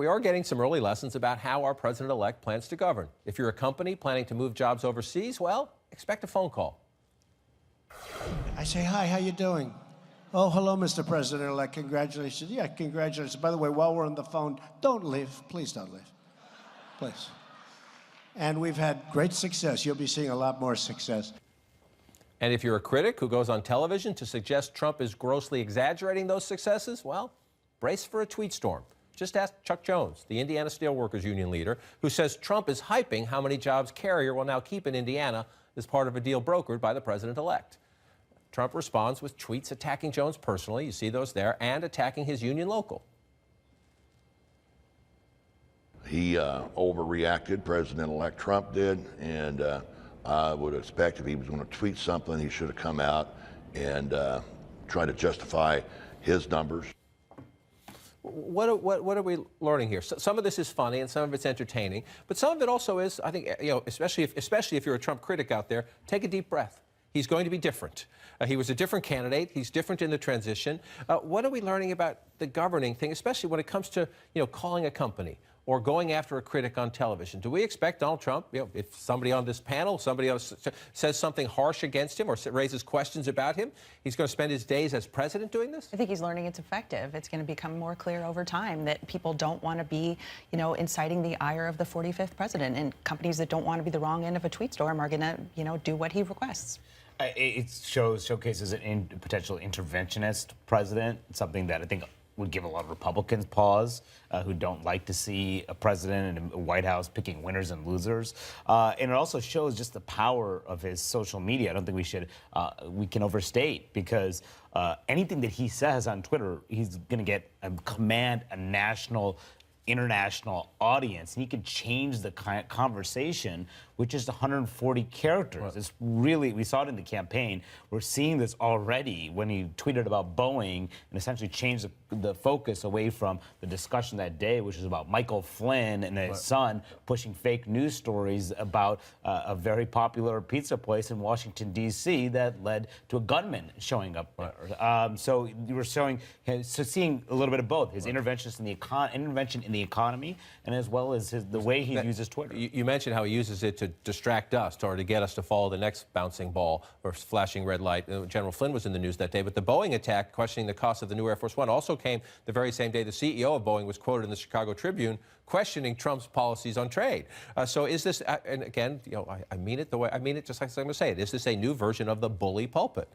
we are getting some early lessons about how our president-elect plans to govern. If you're a company planning to move jobs overseas, well, expect a phone call. I say, hi, how you doing? Oh, hello, Mr. President-elect. Congratulations. Yeah, congratulations. By the way, while we're on the phone, don't leave. Please don't leave. Please. And we've had great success. You'll be seeing a lot more success. And if you're a critic who goes on television to suggest Trump is grossly exaggerating those successes, well, brace for a tweet storm. Just ask Chuck Jones, the Indiana Steelworkers Union leader, who says Trump is hyping how many jobs Carrier will now keep in Indiana as part of a deal brokered by the president-elect. Trump responds with tweets attacking Jones personally, you see those there, and attacking his union local. He overreacted, President-elect Trump did, and I would expect if he was going to tweet something, he should have come out and tried to justify his numbers. What are we learning here? Some of this is funny and some of it's entertaining, but some of it also is, I think, especially if you're a Trump critic out there, take a deep breath. He's going to be different. He was a different candidate. He's different in the transition. What are we learning about the governing thing, especially when it comes to, calling a company or going after a critic on television? Do we expect Donald Trump, if somebody on this panel, somebody else says something harsh against him or raises questions about him, he's going to spend his days as president doing this? I think he's learning it's effective. It's going to become more clear over time that people don't want to be, inciting the ire of the 45th president, and companies that don't want to be the wrong end of a tweet storm are going to, do what he requests. It showcases a potential interventionist president, something that I think would give a lot of Republicans pause, who don't like to see a president and a White House picking winners and losers. And it also shows just the power of his social media. I don't think we can overstate, because anything that he says on Twitter, he's going to command a national, international audience, and he could change the conversation with just 140 characters. Right. It's really, we saw it in the campaign. We're seeing this already when he tweeted about Boeing and essentially changed the focus away from the discussion that day, which was about Michael Flynn and his son pushing fake news stories about a very popular pizza place in Washington, D.C. that led to a gunman showing up there. So you were seeing a little bit of both, his intervention in the economy, and as well as the way he uses Twitter. You mentioned how he uses it to distract us or to get us to follow the next bouncing ball or flashing red light. General Flynn was in the news that day, but the Boeing attack questioning the cost of the new Air Force One also came the very same day the CEO of Boeing was quoted in the Chicago Tribune questioning Trump's policies on trade. So is this, and again, I mean it the way I mean it, just like I'm going to say it. Is this a new version of the bully pulpit?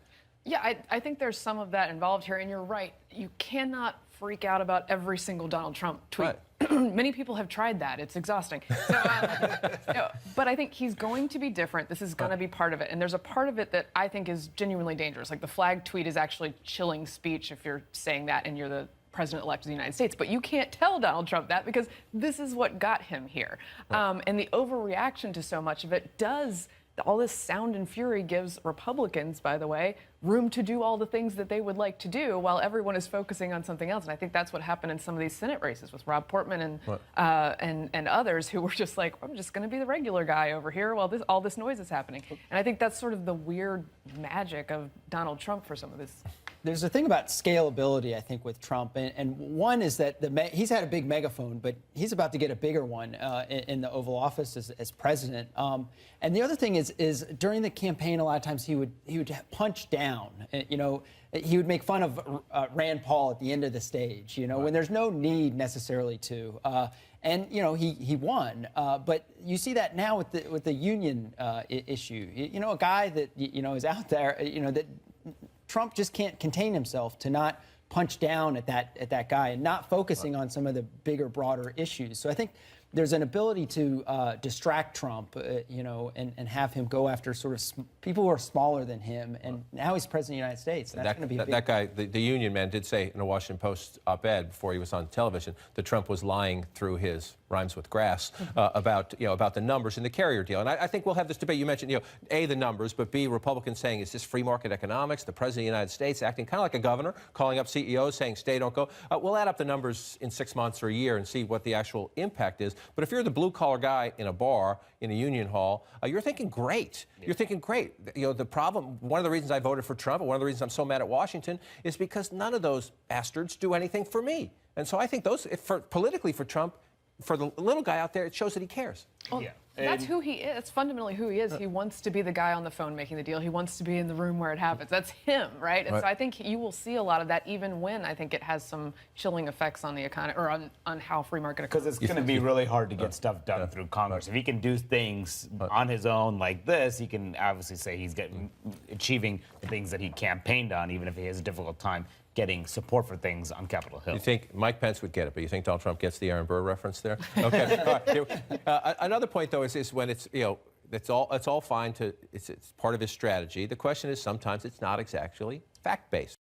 Yeah, I think there's some of that involved here, and you're right. You cannot freak out about every single Donald Trump tweet. Right. Many people have tried that. It's exhausting. So, but I think he's going to be different. This is going to be part of it. And there's a part of it that I think is genuinely dangerous. Like the flag tweet is actually chilling speech if you're saying that and you're the president-elect of the United States. But you can't tell Donald Trump that, because this is what got him here. Right. And the overreaction to so much of it does, all this sound and fury gives Republicans, by the way, room to do all the things that they would like to do while everyone is focusing on something else. And I think that's what happened in some of these Senate races with Rob Portman and others who were just like, I'm just going to be the regular guy over here while all this noise is happening. And I think that's sort of the weird magic of Donald Trump for some of this. There's a thing about scalability, I think, with Trump, and one is that he's had a big megaphone, but he's about to get a bigger one in the Oval Office as president. And the other thing is during the campaign, a lot of times he would punch down. He would make fun of Rand Paul at the end of the stage. When there's no need necessarily to. And he won, but you see that now with the union issue. A guy that is out there, that Trump just can't contain himself to not punch down at that guy and not focusing on some of the bigger, broader issues. So I think there's an ability to distract Trump, and have him go after sort of people who are smaller than him. And now he's president of the United States. That's going to be big. That guy, the union man, did say in a Washington Post op-ed before he was on television that Trump was lying through his rhymes with grass, about the numbers in the carrier deal. And I think we'll have this debate. You mentioned, A, the numbers, but B, Republicans saying, is this free market economics? The President of the United States acting kind of like a governor, calling up CEOs, saying, stay, don't go. We'll add up the numbers in 6 months or a year and see what the actual impact is. But if you're the blue-collar guy in a bar, in a union hall, you're thinking, great. You're thinking, great. The problem, one of the reasons I voted for Trump, and one of the reasons I'm so mad at Washington, is because none of those bastards do anything for me. And so I think politically for Trump, for the little guy out there, it shows that he cares. Well, that's who he is. That's fundamentally who he is. He wants to be the guy on the phone making the deal. He wants to be in the room where it happens. That's him, right? And so I think you will see a lot of that, even when I think it has some chilling effects on the economy or on how free market Because economy. it's going to be really hard to get stuff done through Congress. If he can do things on his own like this, he can obviously say he's achieving the things that he campaigned on, even if he has a difficult time getting support for things on Capitol Hill. You think Mike Pence would get it, but you think Donald Trump gets the Aaron Burr reference there? Okay. All right. Another point, though, is when it's it's all fine it's part of his strategy. The question is sometimes it's not exactly fact-based.